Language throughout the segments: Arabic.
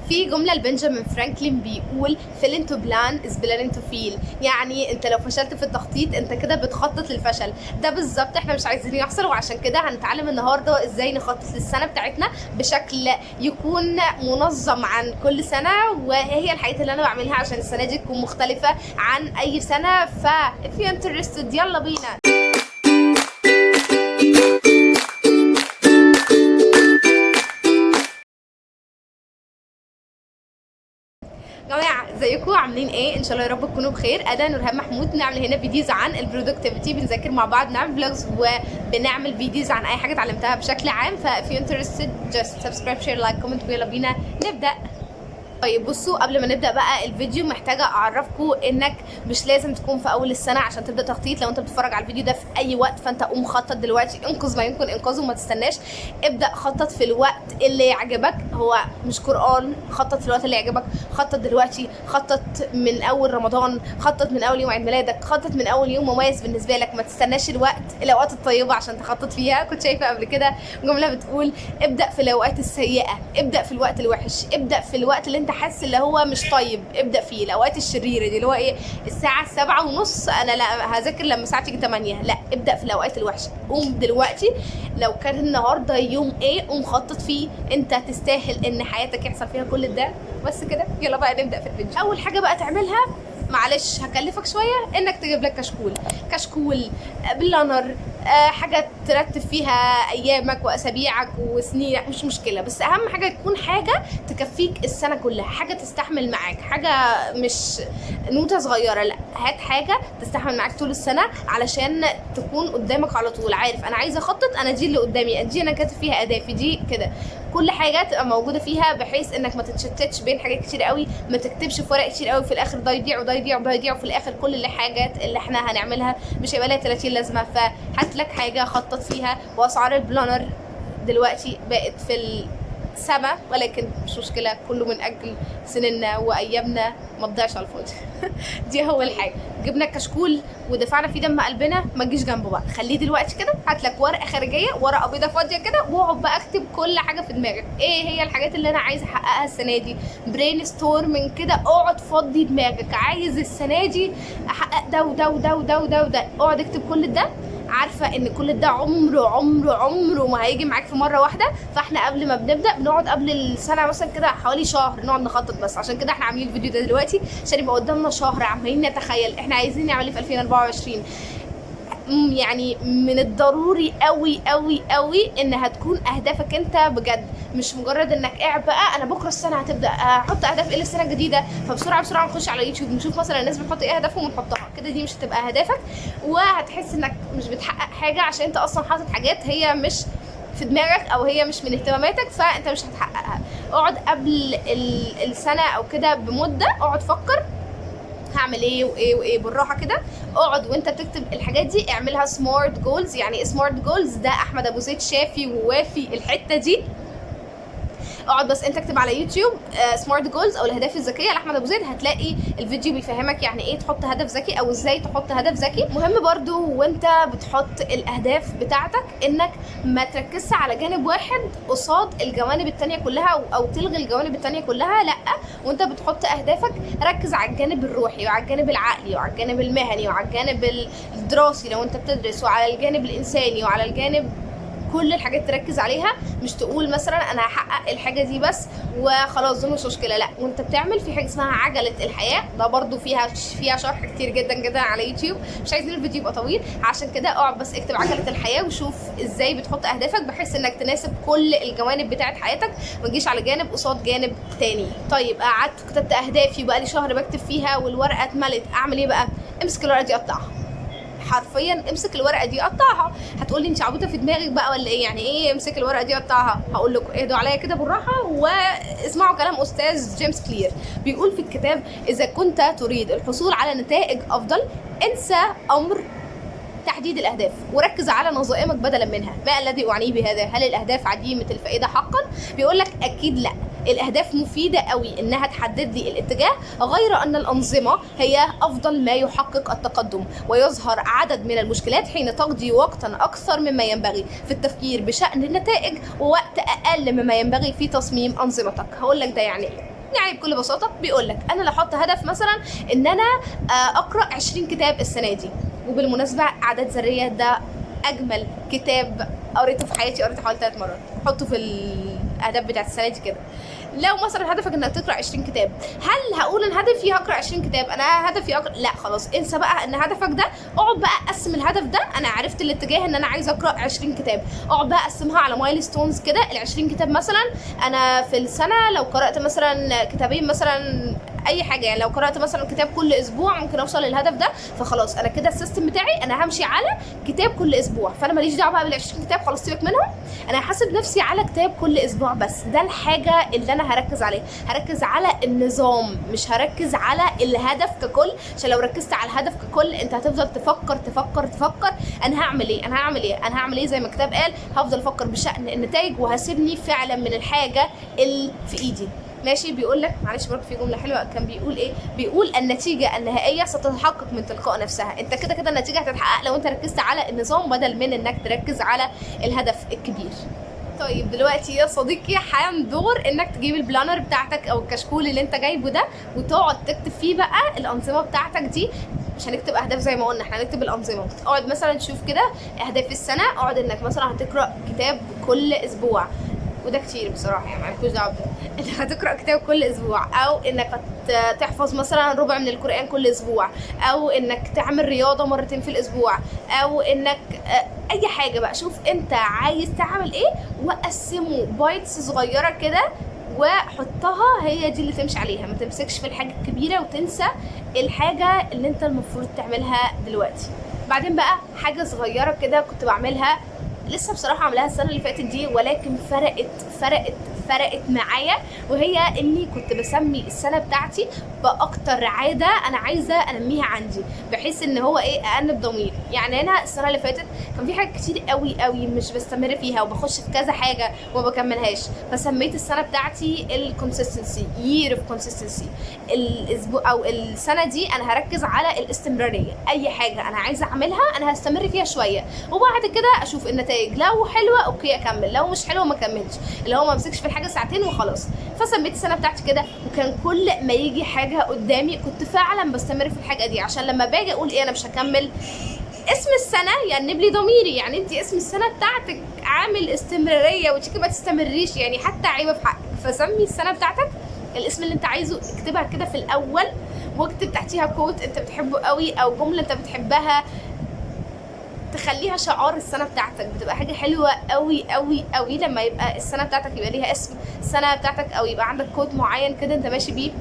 في جمله لبنجامين فرانكلين بيقول failing to plan is planning to feel، يعني انت لو فشلت في التخطيط انت كده بتخطط للفشل. ده بالظبط احنا مش عايزين يحصل، وعشان كده هنتعلم النهارده ازاي نخطط للسنه بتاعتنا بشكل يكون منظم عن كل سنه، وهي الحاجات اللي انا بعملها عشان السنه دي تكون مختلفه عن اي سنه. ف if you're interested يلا بينا. جماعه ازيكم عاملين ايه؟ ان شاء الله يا رب تكونوا بخير. انا نورهان محمود، بنعمل هنا فيديوز عن البرودكتيفيتي، بنذاكر مع بعض، نعمل فلوجز وبنعمل فيديوز عن اي حاجه اتعلمتها بشكل عام. ف if you're interested just subscribe share like comment ويلا بينا نبدا. طيب بصوا، قبل ما نبدا بقى الفيديو محتاجه اعرفكم انك مش لازم تكون في اول السنه عشان تبدا تخطيط. لو انت بتتفرج على الفيديو ده في اي وقت فانت قوم خطط دلوقتي، انقذ ما يمكن انقاذه وما تستناش. ابدا خطط في الوقت اللي يعجبك، هو مش قران، خطط في الوقت اللي يعجبك. خطط دلوقتي، خطط من اول رمضان، خطط من اول يوم عيد ميلادك، خطط من اول يوم مميز بالنسبه لك. ما تستناش الاوقات الطيبه عشان تخطط فيها. كنت شايفه قبل كده جمله بتقول ابدا في الاوقات السيئه، ابدا في الوقت الوحش، ابدا في الوقت اللي انت حاسس اللي هو مش طيب، ابدا فيه. الاوقات الشريره دي اللي هو ايه، الساعه 7:30 انا لا هذاكر لما الساعه تيجي 8، لا ابدا في الاوقات الوحشه. قوم دلوقتي، لو كان النهارده يوم ايه قوم خطط فيه. انت تستاهل ان حياتك يحصل فيها كل ده. بس كده يلا بقى نبدا في الفيديو. اول حاجه بقى تعملها، معلش هكلفك شويه، انك تجيب لك كشكول بلانر، حاجه ترتب فيها ايامك واسابيعك وسنينك، مش مشكله، بس اهم حاجه تكون حاجه تكفيك السنه كلها، حاجه تستحمل معاك، حاجه مش نوته صغيره، لا هات حاجه تستحمل معاك طول السنه علشان تكون قدامك على طول. عارف انا عايزه اخطط، انا دي اللي قدامي، دي انا كاتب فيها اهدافي، دي كده كل حاجه تبقى موجوده فيها، بحيث انك ما تتشتتش بين حاجات كتير قوي، ما تكتبش في ورق كتير قوي في الاخر ده يضيع وده يضيع وده يضيع، وفي الاخر كل الحاجات اللي احنا هنعملها مش هيبقى لها 30 لازمه. فهات لك حاجه خطط فيها. واسعار البلانر دلوقتي بقت في السما، ولكن مش مشكله، كله من اجل سننا وايامنا ما تضيعش على الفاضي. دي اول حاجه. جبنا كشكول ودفعنا فيه دم قلبنا، ما تجيش جنبه بقى، خليه دلوقتي كده. هات لك ورقه خارجيه، ورقه بيضه فاضيه كده، واقعد بقى اكتب كل حاجه في دماغك. ايه هي الحاجات اللي انا عايزه احققها السنه دي؟ برين ستورمنج كده، اقعد فضي دماغك، عايز السنه دي احقق ده وده وده وده وده وده، اقعد اكتب كل ده. عارفه ان كل ده عمره ما هيجي معاك في مره واحده. فاحنا قبل ما بنبدا بنقعد قبل السنه مثلا كده حوالي شهر نقعد نخطط، بس عشان كده احنا عاملين الفيديو ده دلوقتي عشان يبقى قدامنا شهر عمالين نتخيل احنا عايزين نعمل ايه في 2024. يعني من الضروري قوي قوي قوي ان هتكون اهدافك انت بجد، مش مجرد انك قاعد بقى انا بكره السنه هتبدا احط اهداف ايه للسنه الجديده، فبسرعه نخش على يوتيوب نشوف مثلا الناس بتحط ايه اهدافهم ونحطها كده. دي مش هتبقى اهدافك، وهتحس انك مش بتحقق حاجه عشان انت اصلا حاطط حاجات هي مش في دماغك او هي مش من اهتماماتك، فانت مش هتحققها. اقعد قبل السنه او كده بمده، اقعد فكر هعمل ايه وايه وايه بالراحه كده. اقعد وانت بتكتب الحاجات دي اعملها سمارت جولز. يعني سمارت جولز ده احمد ابو زيد شافي ووافي الحته دي. اقعد بس انت اكتب على يوتيوب سمارت جولز او الاهداف الذكيه لاحمد ابو زيد، هتلاقي الفيديو بيفهمك يعني ايه تحط هدف ذكي او ازاي تحط هدف ذكي. مهم برضو وانت بتحط الاهداف بتاعتك انك ما تركزش على جانب واحد قصاد الجوانب التانية كلها، او تلغي الجوانب التانية كلها، لا. وانت بتحط اهدافك ركز على الجانب الروحي وعلى الجانب العقلي وعلى الجانب المهني وعلى الجانب الدراسي لو انت بتدرس، وعلى الجانب الانساني وعلى الجانب كل الحاجات تركز عليها. مش تقول مثلا انا هحقق الحاجه دي بس وخلاص دي مش مشكله، لا. وانت بتعمل في حاجه اسمها عجله الحياه، ده برضو فيها شرح كتير جدا جدا على يوتيوب، مش عايزين الفيديو يبقى طويل، عشان كده اقعد بس اكتب عجله الحياه وشوف ازاي بتحط اهدافك بحيث انك تناسب كل الجوانب بتاعه حياتك، ما تجيش على جانب قصاد جانب تاني. طيب قعدت كتبت اهدافي وبقى لي شهر بكتب فيها والورقه اتملت، اعمل ايه بقى؟ امسك الورقه دي قطعها، حرفيا امسك الورقه دي قطعها. هتقولي انت عبيطه في دماغك بقى ولا ايه؟ يعني ايه امسك الورقه دي قطعها؟ هقول لكم اهدوا عليا كده بالراحه واسمعوا كلام استاذ جيمس كلير. بيقول في الكتاب اذا كنت تريد الحصول على نتائج افضل انسى امر تحديد الاهداف وركز على نظائمك بدلا منها. ما الذي اعنيه بهذا؟ هل الاهداف عديمه الفائده حقا؟ بيقول لك اكيد لا، الاهداف مفيده قوي انها تحدد لي الاتجاه، غير ان الانظمه هي افضل ما يحقق التقدم، ويظهر عدد من المشكلات حين تقضي وقتا اكثر مما ينبغي في التفكير بشان النتائج ووقت اقل مما ينبغي في تصميم انظمتك. هقول لك ده يعني ايه. يعني بكل بساطه بيقول لك انا لو احط هدف مثلا ان انا اقرا 20 كتاب السنه دي، وبالمناسبه عادات ذريه ده اجمل كتاب قريته في حياتي، قريته حوالي 3 مرات، حطه في الاهداف بتاعت السنه دي كده. لو مثلا هدفك انك تقرا 20 كتاب، هل هقول ان هدفي هقرا 20 كتاب، انا هدفي اقرا؟ لا خلاص، انسى بقى ان هدفك ده. اقعد بقى قسم الهدف ده، انا عرفت الاتجاه ان انا عايزه اقرا 20 كتاب، اقعد بقى اقسمها على مايلستونز كده. ال 20 كتاب مثلا انا في السنه لو قرات مثلا كتابين مثلا اي حاجه، يعني لو قرات مثلا كتاب كل اسبوع ممكن اوصل للهدف ده، فخلاص انا كده السيستم بتاعي انا همشي على كتاب كل اسبوع، فانا ماليش دعوه بقى بال 20 كتاب، خلاص سيبك منهم، انا هحاسب نفسي على كتاب كل اسبوع بس. ده الحاجه اللي انا هركز عليها، هركز على النظام، مش هركز على الهدف ككل، عشان لو ركزت على الهدف ككل انت هتفضل تفكر انا هعمل ايه، انا هعمل ايه زي ما الكتاب قال، هفضل افكر بشأن النتائج وهسيبني فعلا من الحاجه اللي في ايدي. ماشي. بيقول لك معلش برضه في جمله حلوه كان بيقول ايه، بيقول النتيجه النهائيه ستتحقق من تلقاء نفسها. انت كده كده النتيجه هتتحقق لو انت ركزت على النظام بدل من انك تركز على الهدف الكبير. طيب دلوقتي يا صديقي حان دور انك تجيب البلانر بتاعتك او الكشكول اللي انت جايبه ده وتقعد تكتب فيه بقى الانظمه بتاعتك دي. مش هنكتب اهداف زي ما قلنا، احنا هنكتب الانظمه. اقعد مثلا تشوف كده اهداف السنه، اقعد انك مثلا هتقرا كتاب كل اسبوع، وده كتير بصراحه يعني مالكوش دعوه انك هتقرا كتاب كل اسبوع، او انك تحفظ مثلا ربع من القران كل اسبوع، او انك تعمل رياضه مرتين في الاسبوع، او انك اي حاجه بقى. شوف انت عايز تعمل ايه وقسمه بايتس صغيره كده وحطها، هي دي اللي تمشي عليها. ما تمسكش في الحاجه الكبيره وتنسى الحاجه اللي انت المفروض تعملها دلوقتي. بعدين بقى حاجه صغيره كده كنت بعملها لسه بصراحه عاملاها السنه اللي فاتت دي، ولكن فرقت معايا، وهي اني كنت بسمي السنه بتاعتي باكتر عاده انا عايزه انميها عندي، بحيث ان هو ايه اأنب ضميري. يعني انا السنه اللي فاتت كان في حاجات كتير قوي مش بستمر فيها وبخش في كذا حاجه وما بكملهاش، فسميت السنه بتاعتي الكونسيستنسي، يير اوف كونسيستنسي. الاسبوع او السنه دي انا هركز على الاستمراريه، اي حاجه انا عايزه اعملها انا هستمر فيها شويه وبعد كده اشوف النتائج، لو حلوه اوكي اكمل، لو مش حلوه ما اكملش، اللي هو ما امسكش في الحاجه ساعتين وخلاص. فسميت السنه بتاعتي كده، وكان كل ما يجي حاجه قدامي كنت فعلا بستمر في الحاجه دي، عشان لما باجي اقول ايه انا مش هكمل، اسم السنه يأنب لي ضميري. يعني انت اسم السنه بتاعتك عامل استمراريه وتيجي ما تستمريش، يعني حتى عيبه في حقك. فسمي السنه بتاعتك الاسم اللي انت عايزه، اكتبها كده في الاول واكتب تحتيها كوت انت بتحبه قوي او جمله انت بتحبها، تخليها شعار السنه بتاعتك. بتبقى حاجه حلوه قوي لما يبقى السنه بتاعتك يبقى ليها اسم السنه بتاعتك، او يبقى عندك كود معين كده انت ماشي بيه.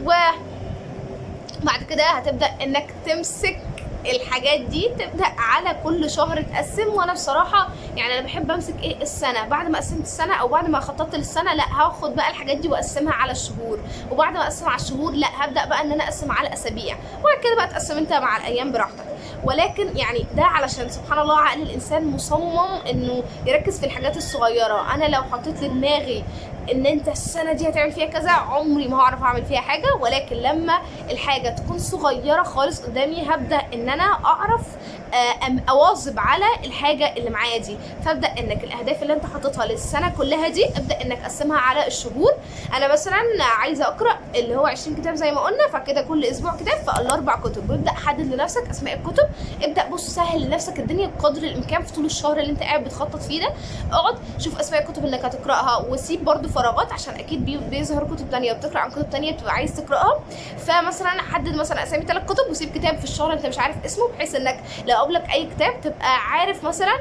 وبعد كده هتبدا انك تمسك الحاجات دي، تبدا على كل شهر تقسم. وانا بصراحه يعني انا بحب امسك ايه السنه، بعد ما قسمت السنه او بعد ما خططت للسنه لا هاخد بقى الحاجات دي واقسمها على الشهور، وبعد ما اقسم على الشهور لا هبدا بقى ان انا اقسم على الاسابيع، وبعد كده بقى تقسم انت مع الايام براحتك. ولكن يعني ده علشان سبحان الله عقل الانسان مصمم انه يركز في الحاجات الصغيره. انا لو حطيت لدماغي ان انت السنه دي هتعمل فيها كذا عمري ما هعرف اعمل فيها حاجه، ولكن لما الحاجه تكون صغيره خالص قدامي هبدا ان انا اعرف اواظب على الحاجه اللي معايا دي. فابدا انك الاهداف اللي انت حاططها للسنه كلها دي ابدا انك اقسمها على الشهور. انا مثلا عايزه اقرا اللي هو 20 كتاب زي ما قلنا، فكده كل اسبوع كتاب، فالاربع كتب. وابدا حدد لنفسك اسماء الكتب، ابدا بص سهل لنفسك الدنيا بقدر الامكان في طول الشهر اللي انت قاعد بتخطط فيه ده. اقعد شوف اسماء الكتب اللي هتقراها، وسيب برده فراغات عشان اكيد بيظهر كتب تانية بتقرا عن كتب تانية بتبقى عايز تقراها. فمثلا حدد مثلا اسامي 3 كتب وسيب كتاب في الشهر انت مش عارف اسمه، بحيث انك لو قابلك اي كتاب تبقى عارف مثلا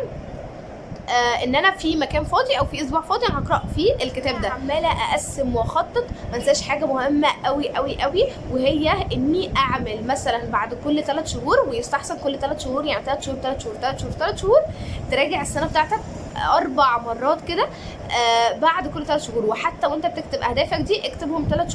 ان انا في مكان فاضي او في اسبوع فاضي انا هقرا فيه الكتاب ده. عماله اقسم واخطط، ما انساش حاجه مهمه قوي وهي اني اعمل مثلا بعد كل 3 شهور، ويستحسن كل 3 شهور، يعني 3 شهور تراجع السنه بتاعتك 4 مرات كده بعد كل 3 شهور. وحتى وانت بتكتب اهدافك دي اكتبهم 3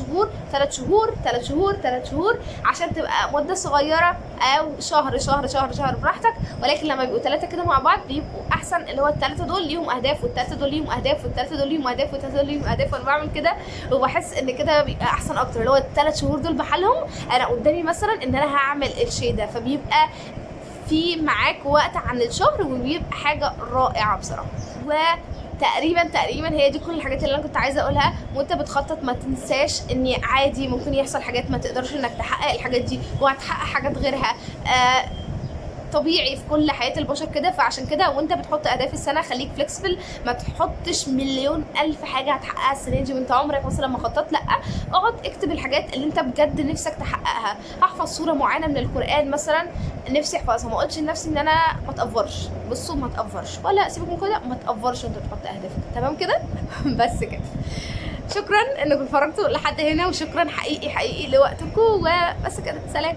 شهور عشان تبقى مده صغيره، او شهر براحتك. ولكن لما بيبقوا 3 كده مع بعض بيبقوا احسن، اللي هو ال3 دول ليهم اهداف، وال3 دول ليهم اهداف، وال3 دول ليهم اهداف، وال3 دول ليهم اهداف. وانا بعمل كده وبحس ان كده بيبقى احسن اكتر، اللي هو ال3 شهور دول بحالهم انا قدامي مثلا ان انا هعمل الشيء ده، فبيبقى في معاك وقت عن الشهر وبيبقى حاجه رائعه بصراحه. تقريبا هي دي كل الحاجات اللي انا كنت عايزه اقولها. وانت بتخطط ما تنساش ان عادي ممكن يحصل حاجات ما تقدرش انك تحقق الحاجات دي، وهتحقق حاجات غيرها. طبيعي في كل حياه البشر كده. فعشان كده وانت بتحط اهداف السنه خليك فليكسبل، ما تحطش مليون الف حاجه هتحققها السنه دي وانت عمرك مثلا ما خططت. لا، اقعد اكتب الحاجات اللي انت بجد نفسك تحققها. هحفظ سوره معينه من القران مثلا، نفسي احفظها، ما قلتش لنفسي ان انا ما تقفرش. بصوا ما تقفرش، ولا سيبك من كده، ما تقفرش وانت بتحط اهدافك. تمام كده؟ بس كده. شكرا انكم اتفرجتوا لحد هنا، وشكرا حقيقي لوقتكم، وبس كده. سلام.